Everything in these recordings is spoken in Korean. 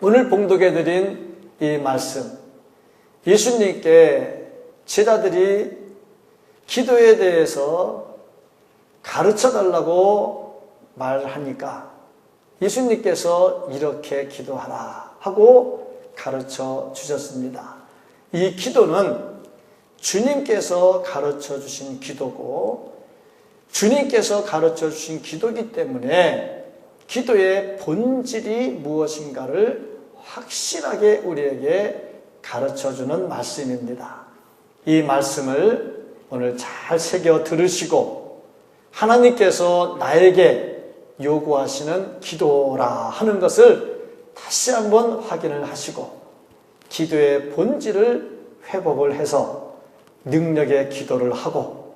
오늘 봉독해드린 이 말씀, 예수님께 제자들이 기도에 대해서 가르쳐달라고 말하니까 예수님께서 이렇게 기도하라 하고 가르쳐 주셨습니다. 이 기도는 주님께서 가르쳐 주신 기도고 주님께서 가르쳐 주신 기도이기 때문에 기도의 본질이 무엇인가를 확실하게 우리에게 가르쳐주는 말씀입니다. 이 말씀을 오늘 잘 새겨 들으시고 하나님께서 나에게 요구하시는 기도라 하는 것을 다시 한번 확인을 하시고 기도의 본질을 회복을 해서 능력의 기도를 하고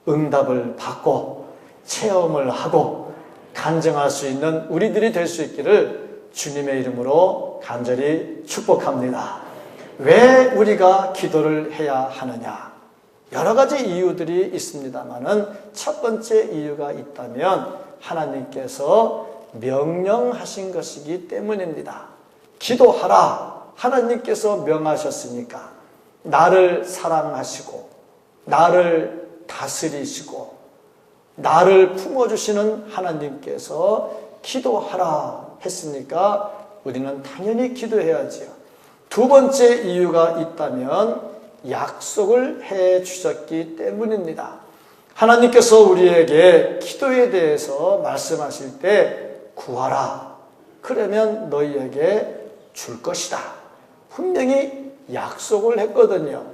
응답을 받고 체험을 하고 간증할 수 있는 우리들이 될 수 있기를 주님의 이름으로 간절히 축복합니다. 왜 우리가 기도를 해야 하느냐? 여러 가지 이유들이 있습니다만은 첫 번째 이유가 있다면 하나님께서 명령하신 것이기 때문입니다. 기도하라. 하나님께서 명하셨으니까 나를 사랑하시고 나를 다스리시고 나를 품어주시는 하나님께서 기도하라 했으니까 우리는 당연히 기도해야지요. 두 번째 이유가 있다면 약속을 해 주셨기 때문입니다. 하나님께서 우리에게 기도에 대해서 말씀하실 때 구하라. 그러면 너희에게 줄 것이다. 분명히 약속을 했거든요.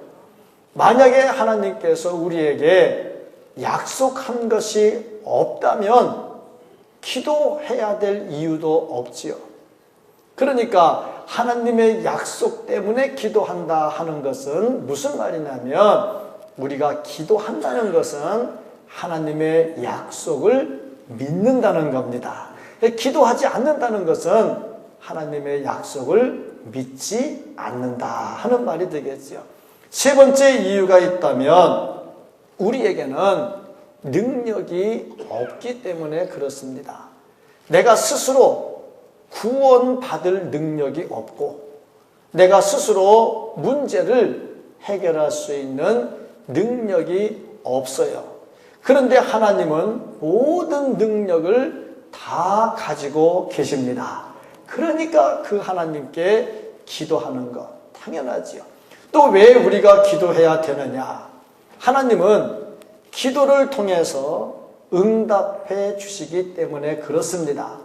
만약에 하나님께서 우리에게 약속한 것이 없다면 기도해야 될 이유도 없지요. 그러니까 하나님의 약속 때문에 기도한다 하는 것은 무슨 말이냐면 우리가 기도한다는 것은 하나님의 약속을 믿는다는 겁니다. 기도하지 않는다는 것은 하나님의 약속을 믿지 않는다 하는 말이 되겠죠. 세 번째 이유가 있다면 우리에게는 능력이 없기 때문에 그렇습니다. 내가 스스로 구원받을 능력이 없고 내가 스스로 문제를 해결할 수 있는 능력이 없어요. 그런데 하나님은 모든 능력을 다 가지고 계십니다. 그러니까 그 하나님께 기도하는 것 당연하지요. 또 왜 우리가 기도해야 되느냐? 하나님은 기도를 통해서 응답해 주시기 때문에 그렇습니다.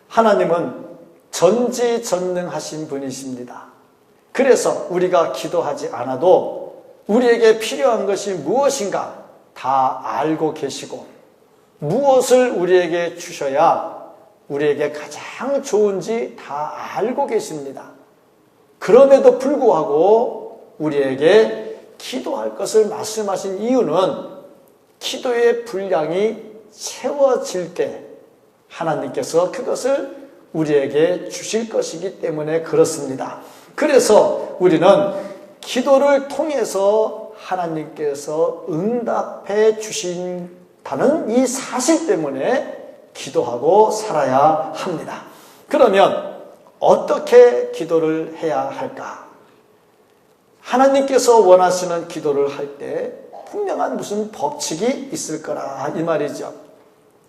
하나님은 전지전능하신 분이십니다. 그래서 우리가 기도하지 않아도 우리에게 필요한 것이 무엇인가 다 알고 계시고 무엇을 우리에게 주셔야 우리에게 가장 좋은지 다 알고 계십니다. 그럼에도 불구하고 우리에게 기도할 것을 말씀하신 이유는 기도의 분량이 채워질 때 하나님께서 그것을 우리에게 주실 것이기 때문에 그렇습니다. 그래서 우리는 기도를 통해서 하나님께서 응답해 주신다는 이 사실 때문에 기도하고 살아야 합니다. 그러면 어떻게 기도를 해야 할까? 하나님께서 원하시는 기도를 할 때 분명한 무슨 법칙이 있을 거라 이 말이죠.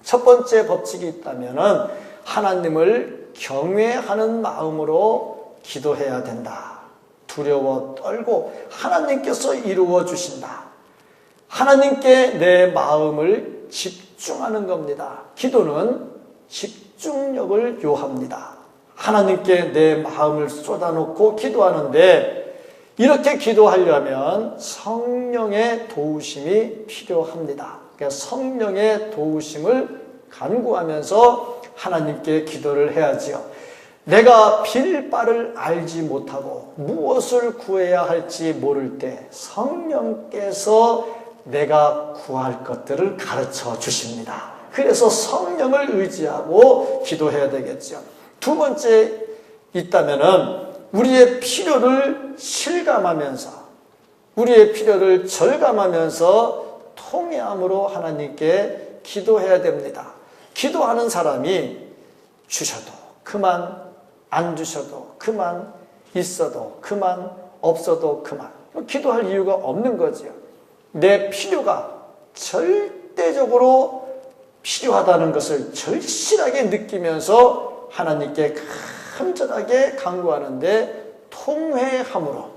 첫 번째 법칙이 있다면 하나님을 경외하는 마음으로 기도해야 된다. 두려워 떨고 하나님께서 이루어 주신다. 하나님께 내 마음을 집중하는 겁니다. 기도는 집중력을 요합니다. 하나님께 내 마음을 쏟아놓고 기도하는데 이렇게 기도하려면 성령의 도우심이 필요합니다. 그러니까 성령의 도우심을 간구하면서 하나님께 기도를 해야지요. 내가 빌 바를 알지 못하고 무엇을 구해야 할지 모를 때 성령께서 내가 구할 것들을 가르쳐 주십니다. 그래서 성령을 의지하고 기도해야 되겠죠. 두 번째 있다면은 우리의 필요를 실감하면서 우리의 필요를 절감하면서 통회함으로 하나님께 기도해야 됩니다. 기도하는 사람이 주셔도 그만 안 주셔도 그만, 있어도 그만, 없어도 그만. 기도할 이유가 없는 거지요. 내 필요가 절대적으로 필요하다는 것을 절실하게 느끼면서 하나님께 간절하게 간구하는데 통회함으로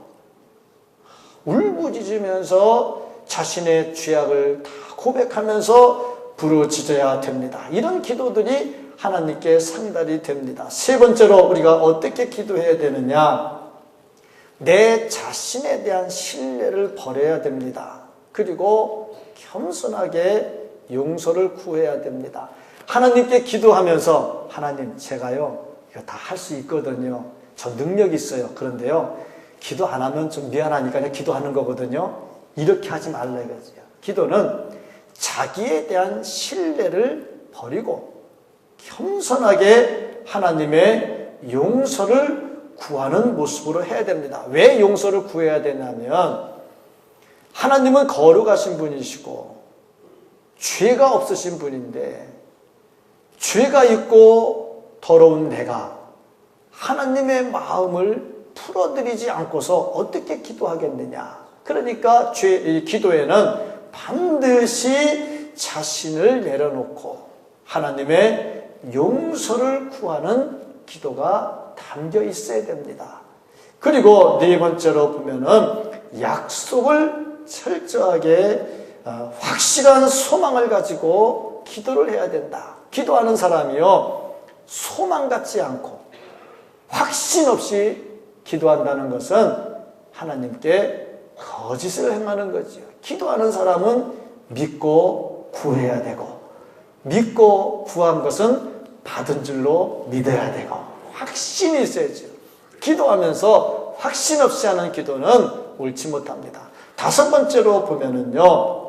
울부짖으면서 자신의 죄악을 다 고백하면서 부르짖어야 됩니다. 이런 기도들이 하나님께 상달이 됩니다. 세 번째로 우리가 어떻게 기도해야 되느냐? 내 자신에 대한 신뢰를 버려야 됩니다. 그리고 겸손하게 용서를 구해야 됩니다. 하나님께 기도하면서 하나님, 제가요 이거 다 할 수 있거든요. 저 능력이 있어요. 그런데요 기도 안 하면 좀 미안하니까 그냥 기도하는 거거든요. 이렇게 하지 말라 이거죠. 기도는 자기에 대한 신뢰를 버리고 겸손하게 하나님의 용서를 구하는 모습으로 해야 됩니다. 왜 용서를 구해야 되냐면 하나님은 거룩하신 분이시고 죄가 없으신 분인데 죄가 있고 더러운 내가 하나님의 마음을 풀어드리지 않고서 어떻게 기도하겠느냐. 그러니까 기도에는 반드시 자신을 내려놓고 하나님의 용서를 구하는 기도가 담겨 있어야 됩니다. 그리고 네 번째로 보면은 약속을 철저하게 확실한 소망을 가지고 기도를 해야 된다. 기도하는 사람이요 소망 갖지 않고 확신 없이 기도한다는 것은 하나님께 거짓을 행하는 거지요. 기도하는 사람은 믿고 구해야 되고 믿고 구한 것은 받은 줄로 믿어야 되고 확신이 있어야죠. 기도하면서 확신 없이 하는 기도는 옳지 못합니다. 다섯 번째로 보면은요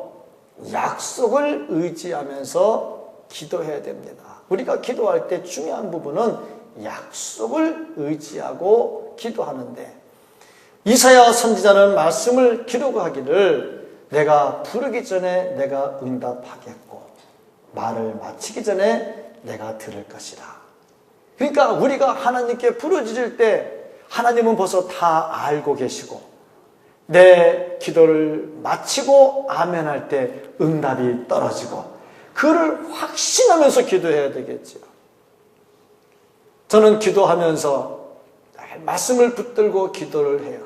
약속을 의지하면서 기도해야 됩니다. 우리가 기도할 때 중요한 부분은 약속을 의지하고 기도하는데 이사야 선지자는 말씀을 기록하기를 내가 부르기 전에 내가 응답하겠고 말을 마치기 전에 내가 들을 것이다. 그러니까 우리가 하나님께 부르짖을 때 하나님은 벌써 다 알고 계시고 내 기도를 마치고 아멘할 때 응답이 떨어지고 그를 확신하면서 기도해야 되겠죠. 저는 기도하면서 말씀을 붙들고 기도를 해요.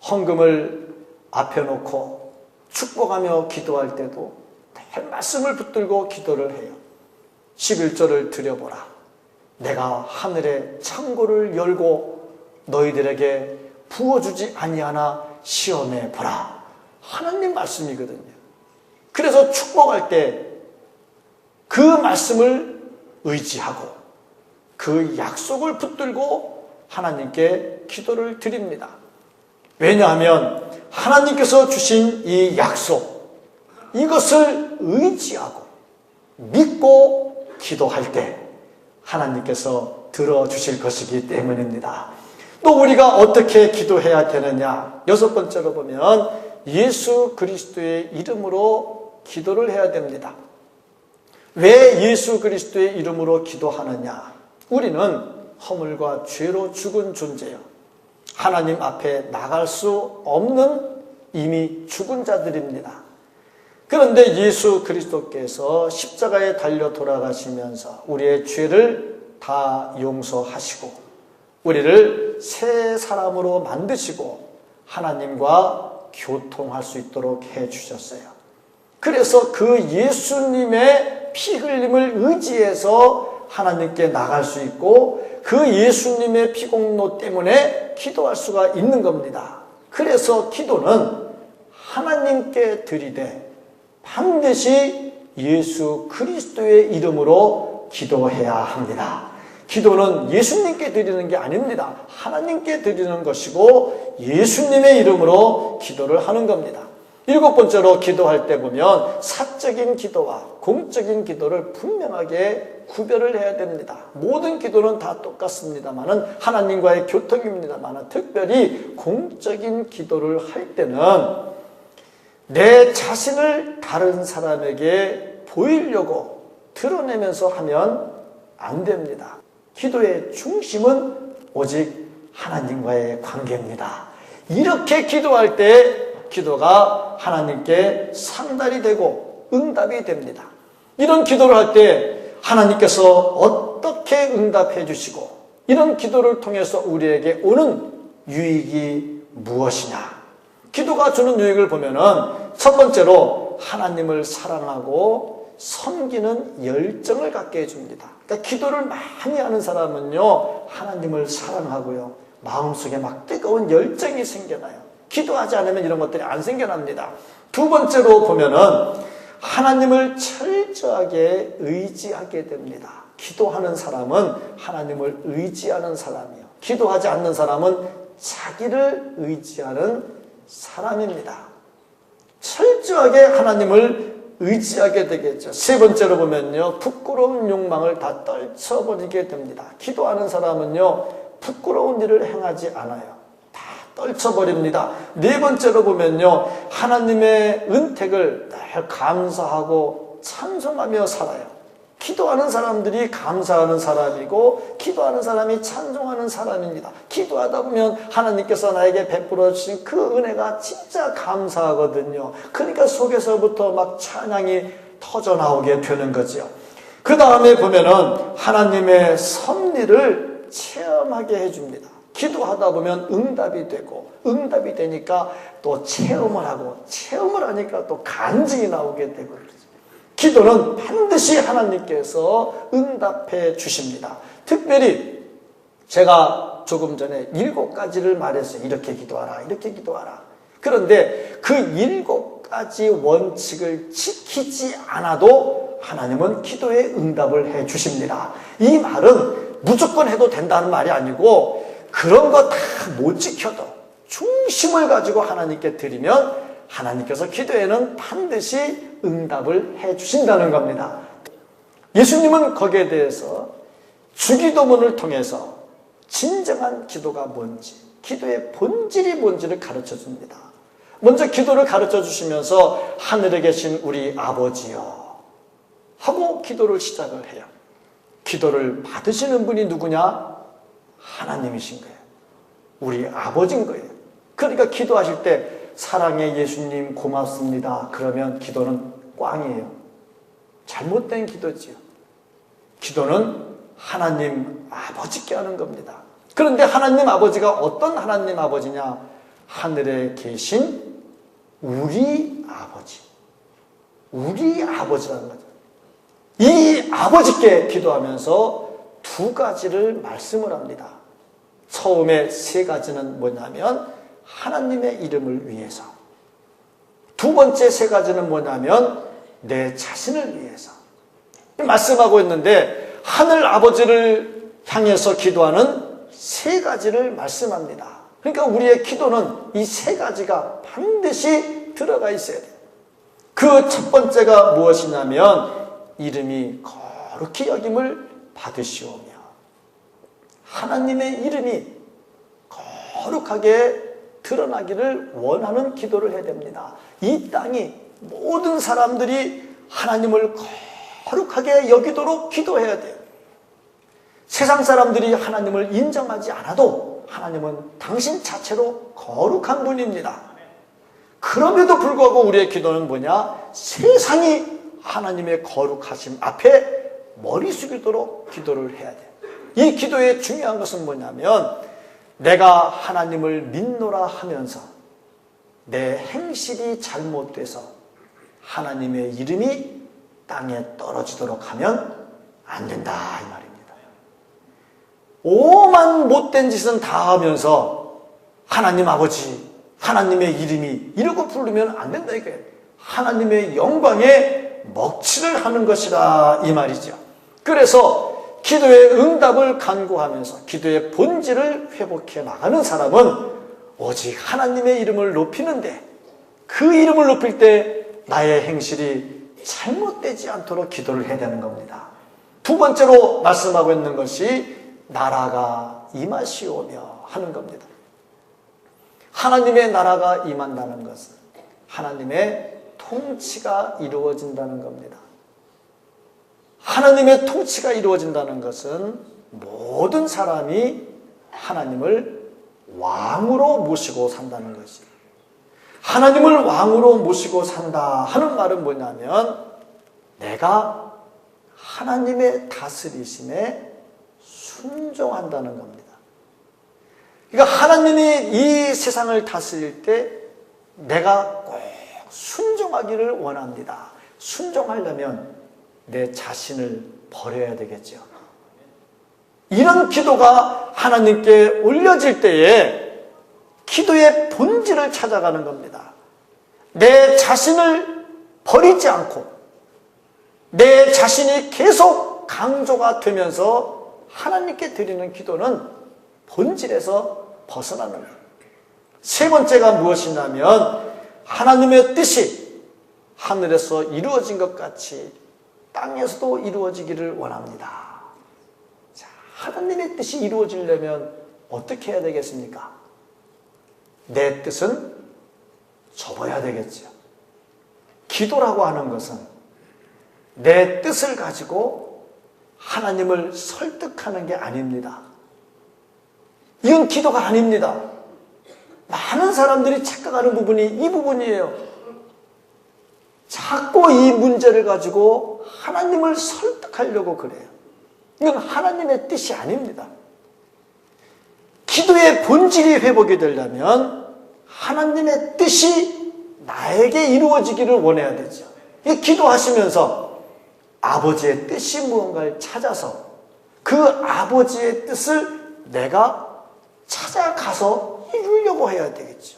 헌금을 앞에 놓고 축복하며 기도할 때도 늘 말씀을 붙들고 기도를 해요. 11조를 드려보라. 내가 하늘의 창고를 열고 너희들에게 부어주지 아니하나 시험해 보라. 하나님 말씀이거든요. 그래서 축복할 때 그 말씀을 의지하고 그 약속을 붙들고 하나님께 기도를 드립니다. 왜냐하면 하나님께서 주신 이 약속, 이것을 의지하고 믿고 기도할 때 하나님께서 들어주실 것이기 때문입니다. 또 우리가 어떻게 기도해야 되느냐? 여섯 번째로 보면 예수 그리스도의 이름으로 기도를 해야 됩니다. 왜 예수 그리스도의 이름으로 기도하느냐? 우리는 허물과 죄로 죽은 존재요. 하나님 앞에 나갈 수 없는 이미 죽은 자들입니다. 그런데 예수 그리스도께서 십자가에 달려 돌아가시면서 우리의 죄를 다 용서하시고 우리를 새 사람으로 만드시고 하나님과 교통할 수 있도록 해주셨어요. 그래서 그 예수님의 피 흘림을 의지해서 하나님께 나갈 수 있고 그 예수님의 피공로 때문에 기도할 수가 있는 겁니다. 그래서 기도는 하나님께 드리되 반드시 예수 그리스도의 이름으로 기도해야 합니다. 기도는 예수님께 드리는 게 아닙니다. 하나님께 드리는 것이고 예수님의 이름으로 기도를 하는 겁니다. 일곱 번째로 기도할 때 보면 사적인 기도와 공적인 기도를 분명하게 구별을 해야 됩니다. 모든 기도는 다 똑같습니다만은 하나님과의 교통입니다만은 특별히 공적인 기도를 할 때는 내 자신을 다른 사람에게 보이려고 드러내면서 하면 안 됩니다. 기도의 중심은 오직 하나님과의 관계입니다. 이렇게 기도할 때 기도가 하나님께 상달이 되고 응답이 됩니다. 이런 기도를 할 때 하나님께서 어떻게 응답해 주시고 이런 기도를 통해서 우리에게 오는 유익이 무엇이냐? 기도가 주는 유익을 보면은 첫 번째로 하나님을 사랑하고 섬기는 열정을 갖게 해줍니다. 그러니까 기도를 많이 하는 사람은요, 하나님을 사랑하고요, 마음속에 막 뜨거운 열정이 생겨나요. 기도하지 않으면 이런 것들이 안 생겨납니다. 두 번째로 보면은 하나님을 철저하게 의지하게 됩니다. 기도하는 사람은 하나님을 의지하는 사람이요, 기도하지 않는 사람은 자기를 의지하는 사람입니다. 철저하게 하나님을 의지하게 되겠죠. 세 번째로 보면요, 부끄러운 욕망을 다 떨쳐버리게 됩니다. 기도하는 사람은요, 부끄러운 일을 행하지 않아요. 다 떨쳐버립니다. 네 번째로 보면요, 하나님의 은택을 늘 감사하고 찬송하며 살아요. 기도하는 사람들이 감사하는 사람이고 기도하는 사람이 찬송하는 사람입니다. 기도하다 보면 하나님께서 나에게 베풀어 주신 그 은혜가 진짜 감사하거든요. 그러니까 속에서부터 막 찬양이 터져나오게 되는 거죠. 그 다음에 보면은 하나님의 섭리를 체험하게 해줍니다. 기도하다 보면 응답이 되고 응답이 되니까 또 체험을 하고 체험을 하니까 또 간증이 나오게 되고 그러죠. 기도는 반드시 하나님께서 응답해 주십니다. 특별히 제가 조금 전에 7가지를 말했어요. 이렇게 기도하라, 이렇게 기도하라. 그런데 그 7가지 원칙을 지키지 않아도 하나님은 기도에 응답을 해 주십니다. 이 말은 무조건 해도 된다는 말이 아니고 그런 거 다 못 지켜도 중심을 가지고 하나님께 드리면 하나님께서 기도에는 반드시 응답을 해 주신다는 겁니다. 예수님은 거기에 대해서 주기도문을 통해서 진정한 기도가 뭔지, 기도의 본질이 뭔지를 가르쳐 줍니다. 먼저 기도를 가르쳐 주시면서 하늘에 계신 우리 아버지여 하고 기도를 시작을 해요. 기도를 받으시는 분이 누구냐? 하나님이신 거예요. 우리 아버지인 거예요. 그러니까 기도하실 때 사랑의 예수님 고맙습니다. 그러면 기도는 꽝이에요. 잘못된 기도지요. 기도는 하나님 아버지께 하는 겁니다. 그런데 하나님 아버지가 어떤 하나님 아버지냐? 하늘에 계신 우리 아버지. 우리 아버지라는 거죠. 이 아버지께 기도하면서 2가지를 말씀을 합니다. 처음에 3가지는 뭐냐면 하나님의 이름을 위해서. 2번째 3가지는 뭐냐면 내 자신을 위해서. 말씀하고 있는데 하늘 아버지를 향해서 기도하는 3가지를 말씀합니다. 그러니까 우리의 기도는 이 3가지가 반드시 들어가 있어야 돼요. 그 첫 번째가 무엇이냐면 이름이 거룩히 여김을 받으시오며, 하나님의 이름이 거룩하게 드러나기를 원하는 기도를 해야 됩니다. 이 땅이 모든 사람들이 하나님을 거룩하게 여기도록 기도해야 돼요. 세상 사람들이 하나님을 인정하지 않아도 하나님은 당신 자체로 거룩한 분입니다. 그럼에도 불구하고 우리의 기도는 뭐냐? 세상이 하나님의 거룩하심 앞에 머리 숙이도록 기도를 해야 돼요. 이 기도의 중요한 것은 뭐냐면 내가 하나님을 믿노라 하면서 내 행실이 잘못돼서 하나님의 이름이 땅에 떨어지도록 하면 안 된다 이 말입니다. 오만 못된 짓은 다 하면서 하나님 아버지, 하나님의 이름이 이러고 부르면 안 된다 이거예요. 하나님의 영광에 먹칠을 하는 것이라 이 말이죠. 그래서 기도의 응답을 간구하면서 기도의 본질을 회복해 나가는 사람은 오직 하나님의 이름을 높이는데 그 이름을 높일 때 나의 행실이 잘못되지 않도록 기도를 해야 되는 겁니다. 2번째로 말씀하고 있는 것이 나라가 임하시오며 하는 겁니다. 하나님의 나라가 임한다는 것은 하나님의 통치가 이루어진다는 겁니다. 하나님의 통치가 이루어진다는 것은 모든 사람이 하나님을 왕으로 모시고 산다는 것이. 하나님을 왕으로 모시고 산다 하는 말은 뭐냐면 내가 하나님의 다스리심에 순종한다는 겁니다. 그러니까 하나님이 이 세상을 다스릴 때 내가 꼭 순종하기를 원합니다. 순종하려면 내 자신을 버려야 되겠죠. 이런 기도가 하나님께 올려질 때에 기도의 본질을 찾아가는 겁니다. 내 자신을 버리지 않고 내 자신이 계속 강조가 되면서 하나님께 드리는 기도는 본질에서 벗어나는 거예요. 세 번째가 무엇이냐면 하나님의 뜻이 하늘에서 이루어진 것 같이 땅에서도 이루어지기를 원합니다. 자, 하나님의 뜻이 이루어지려면 어떻게 해야 되겠습니까? 내 뜻은 접어야 되겠죠. 기도라고 하는 것은 내 뜻을 가지고 하나님을 설득하는 게 아닙니다. 이건 기도가 아닙니다. 많은 사람들이 착각하는 부분이 이 부분이에요. 자꾸 이 문제를 가지고 하나님을 설득하려고 그래요. 이건 하나님의 뜻이 아닙니다. 기도의 본질이 회복이 되려면 하나님의 뜻이 나에게 이루어지기를 원해야 되죠. 기도하시면서 아버지의 뜻이 무언가를 찾아서 그 아버지의 뜻을 내가 찾아가서 이루려고 해야 되겠죠.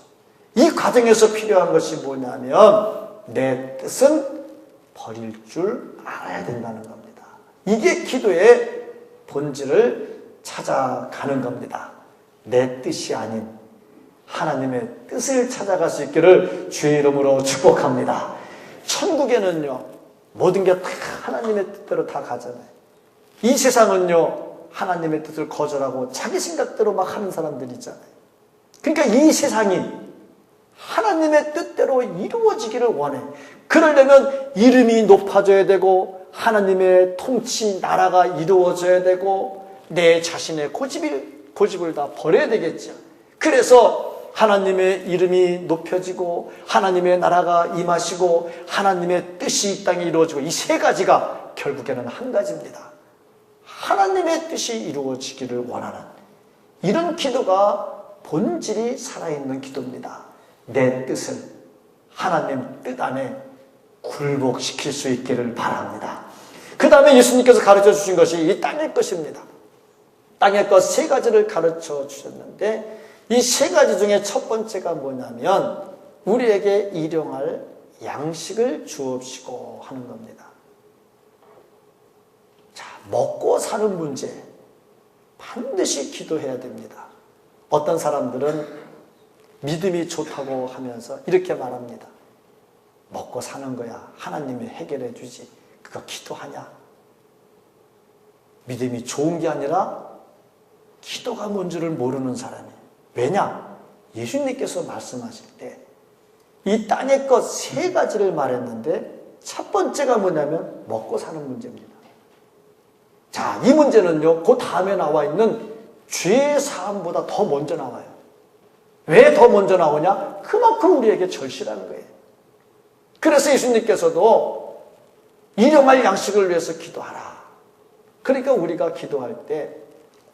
이 과정에서 필요한 것이 뭐냐면 내 뜻은 버릴 줄 알아야 된다는 겁니다. 이게 기도의 본질을 찾아가는 겁니다. 내 뜻이 아닌 하나님의 뜻을 찾아갈 수 있기를 주의 이름으로 축복합니다. 천국에는요, 모든 게 다 하나님의 뜻대로 다 가잖아요. 이 세상은요, 하나님의 뜻을 거절하고 자기 생각대로 막 하는 사람들이 있잖아요. 그러니까 이 세상이 하나님의 뜻대로 이루어지기를 원해. 그러려면 이름이 높아져야 되고 하나님의 통치 나라가 이루어져야 되고 내 자신의 고집을 다 버려야 되겠죠. 그래서 하나님의 이름이 높여지고 하나님의 나라가 임하시고 하나님의 뜻이 이 땅에 이루어지고 이 세 가지가 결국에는 한 가지입니다. 하나님의 뜻이 이루어지기를 원하는 이런 기도가 본질이 살아있는 기도입니다. 내 뜻을 하나님 뜻 안에 굴복시킬 수 있기를 바랍니다. 그 다음에 예수님께서 가르쳐 주신 것이 이 땅의 것입니다. 땅의 것 세 가지를 가르쳐 주셨는데 이 세 가지 중에 첫 번째가 뭐냐면 우리에게 일용할 양식을 주옵시고 하는 겁니다. 자, 먹고 사는 문제 반드시 기도해야 됩니다. 어떤 사람들은 믿음이 좋다고 하면서 이렇게 말합니다. 먹고 사는 거야 하나님이 해결해 주지 그거 기도하냐? 믿음이 좋은 게 아니라 기도가 뭔지를 모르는 사람이에요. 왜냐? 예수님께서 말씀하실 때 이 땅의 것 세 가지를 말했는데 첫 번째가 뭐냐면 먹고 사는 문제입니다. 자, 이 문제는요, 그 다음에 나와 있는 죄 사함보다 더 먼저 나와요. 왜 더 먼저 나오냐? 그만큼 우리에게 절실한 거예요. 그래서 예수님께서도 일용할 양식을 위해서 기도하라. 그러니까 우리가 기도할 때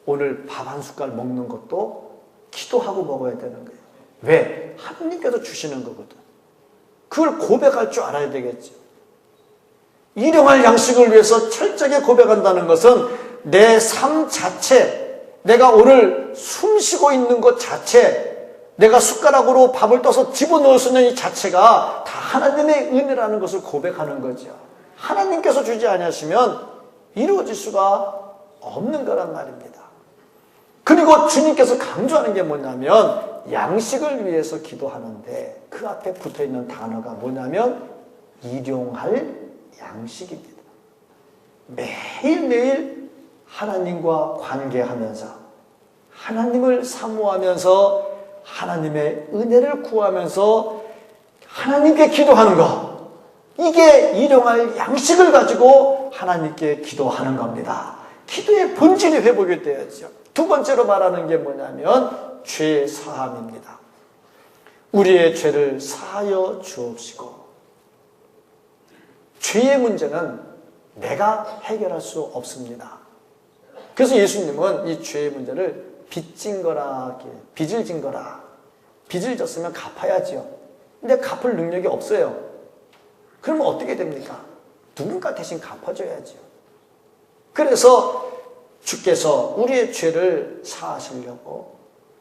오늘 밥 한 숟갈 먹는 것도 기도하고 먹어야 되는 거예요. 왜? 하나님께서 주시는 거거든. 그걸 고백할 줄 알아야 되겠죠. 일용할 양식을 위해서 철저하게 고백한다는 것은 내 삶 자체, 내가 오늘 숨 쉬고 있는 것 자체, 내가 숟가락으로 밥을 떠서 집어넣을 수 있는 이 자체가 다 하나님의 은혜라는 것을 고백하는 거죠. 하나님께서 주지 않으시면 이루어질 수가 없는 거란 말입니다. 그리고 주님께서 강조하는 게 뭐냐면 양식을 위해서 기도하는데 그 앞에 붙어있는 단어가 뭐냐면 일용할 양식입니다. 매일매일 하나님과 관계하면서 하나님을 사모하면서 하나님의 은혜를 구하면서 하나님께 기도하는 것, 이게 일용할 양식을 가지고 하나님께 기도하는 겁니다. 기도의 본질이 회복이 되어야죠. 두 번째로 말하는 게 뭐냐면 죄 사함입니다. 우리의 죄를 사하여 주옵시고. 죄의 문제는 내가 해결할 수 없습니다. 그래서 예수님은 이 죄의 문제를 빚진 거라, 빚을 진 거라. 빚을 졌으면 갚아야지요. 근데 갚을 능력이 없어요. 그러면 어떻게 됩니까? 누군가 대신 갚아줘야지요. 그래서 주께서 우리의 죄를 사하시려고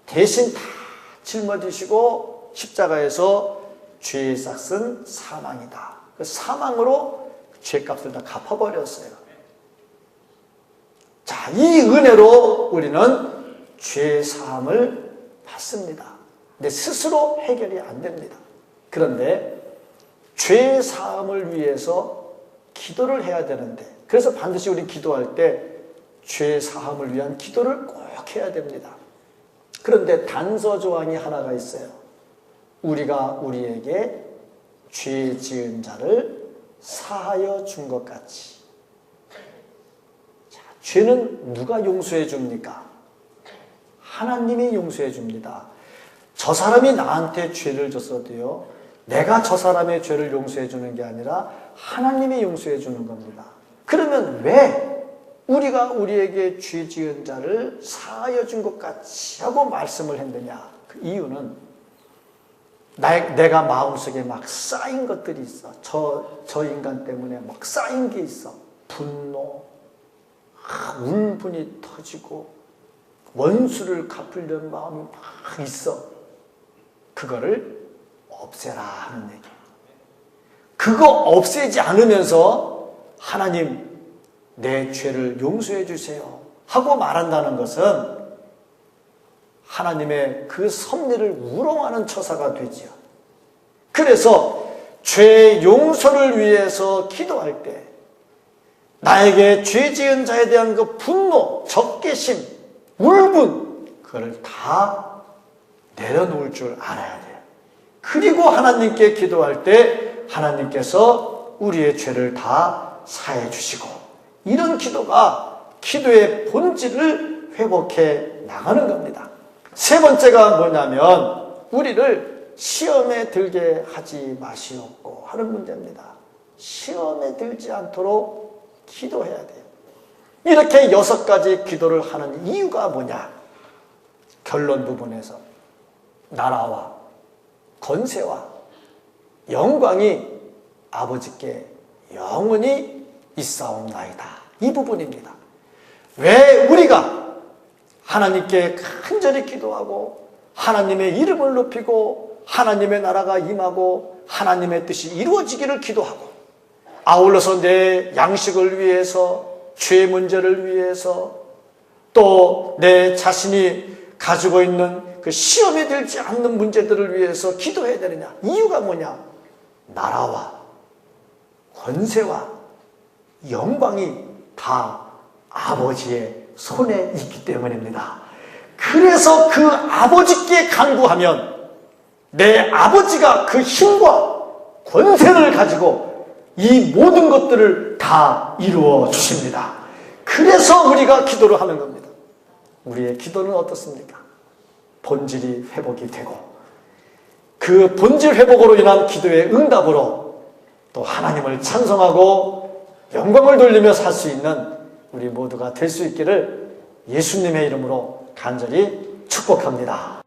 대신 다 짊어지시고 십자가에서 죄의 삭은 사망이다. 그 사망으로 죄값을 다 갚아버렸어요. 자, 이 은혜로 우리는 죄 사함을 받습니다. 근데 스스로 해결이 안 됩니다. 그런데 죄 사함을 위해서 기도를 해야 되는데, 그래서 반드시 우리 기도할 때 죄 사함을 위한 기도를 꼭 해야 됩니다. 그런데 단서 조항이 하나가 있어요. 우리가 우리에게 죄 지은 자를 사하여 준 것 같이. 자, 죄는 누가 용서해 줍니까? 하나님이 용서해 줍니다. 저 사람이 나한테 죄를 졌어도요, 내가 저 사람의 죄를 용서해 주는 게 아니라 하나님이 용서해 주는 겁니다. 그러면 왜 우리가 우리에게 죄 지은 자를 사하여 준 것 같이 하고 말씀을 했느냐? 그 이유는 내가 마음속에 막 쌓인 것들이 있어. 저 인간 때문에 막 쌓인 게 있어. 분노, 울분이 터지고 원수를 갚으려는 마음이 막 있어. 그거를 없애라 하는 얘기예요. 그거 없애지 않으면서 하나님 내 죄를 용서해 주세요 하고 말한다는 것은 하나님의 그 섭리를 우롱하는 처사가 되지요. 그래서 죄 용서를 위해서 기도할 때 나에게 죄 지은 자에 대한 그 분노, 적개심, 울분, 그걸 다 내려놓을 줄 알아야 돼요. 그리고 하나님께 기도할 때 하나님께서 우리의 죄를 다 사해 주시고, 이런 기도가 기도의 본질을 회복해 나가는 겁니다. 세 번째가 뭐냐면 우리를 시험에 들게 하지 마시옵고 하는 문제입니다. 시험에 들지 않도록 기도해야 돼요. 이렇게 6가지 기도를 하는 이유가 뭐냐? 결론 부분에서 나라와 권세와 영광이 아버지께 영원히 있사옵나이다. 이 부분입니다. 왜 우리가 하나님께 간절히 기도하고 하나님의 이름을 높이고 하나님의 나라가 임하고 하나님의 뜻이 이루어지기를 기도하고, 아울러서 내 양식을 위해서, 죄 문제를 위해서, 또 내 자신이 가지고 있는 그 시험에 들지 않는 문제들을 위해서 기도해야 되느냐? 이유가 뭐냐? 나라와 권세와 영광이 다 아버지의 손에 있기 때문입니다. 그래서 그 아버지께 간구하면 내 아버지가 그 힘과 권세를 가지고 이 모든 것들을 다 이루어 주십니다. 그래서 우리가 기도를 하는 겁니다. 우리의 기도는 어떻습니까? 본질이 회복이 되고, 그 본질 회복으로 인한 기도의 응답으로 또 하나님을 찬송하고 영광을 돌리며 살 수 있는 우리 모두가 될 수 있기를 예수님의 이름으로 간절히 축복합니다.